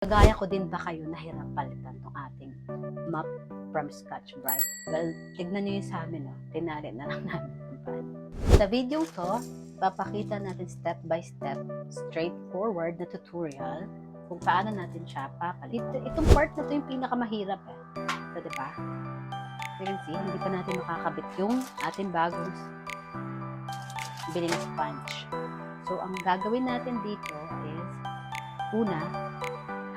Kagaya ko din ba kayo nahirap palitan ng ating map from scratch, right? Well, tignan nyo yung sa amin, no? Tinali na lang namin kung paano. Sa video to, papakita natin step by step, straightforward na tutorial kung paano natin siya papalit. Itong part na to yung pinakamahirap eh. So, diba? You can see, hindi pa natin makakabit yung ating bagong biling sponge. So, ang gagawin natin dito is, una,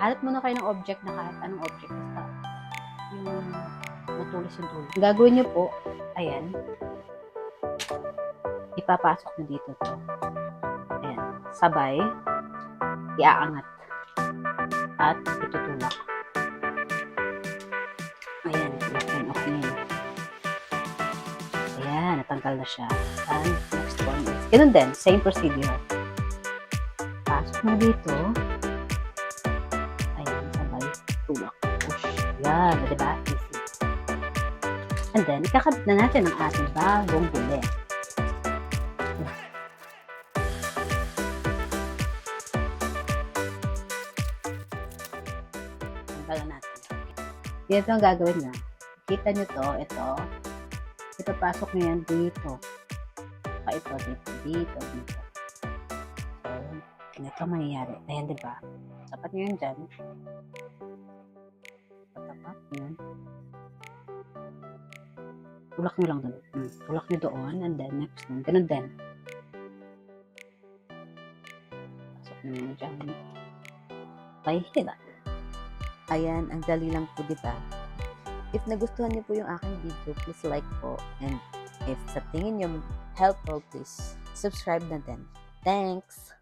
hanap muna kayo ng object na kahit anong object. Basta yung matulis yung tulis. Ang gagawin nyo po, ayan, ipapasok nyo dito to. Ayan, sabay, iaangat at itutulak. Ayan, okay. Ayan, natanggal na siya. And next one is, ganun din, same procedure. Pasok mo dito. Tulak. Push. Yan. Diba? Easy. And then, ikakabit na natin ang ating bagong buli. Tanggalan natin. Dito ang gagawin na. Kita nyo to, ito. Ipapasok nyo yan dito. Ito, dito. So, ganito mangyayari. Ayan, diba? Sapat nyo yun dyan. Tapat yun. Tulak nyo lang doon. Tulak nyo doon and then next one. Ganun din. Pasok nyo nyo dyan. Okay, hila. Ayan, ang dali lang po, diba? If nagustuhan niyo po yung aking video, please like po. And if sa tingin niyo helpful, please subscribe na din. Thanks!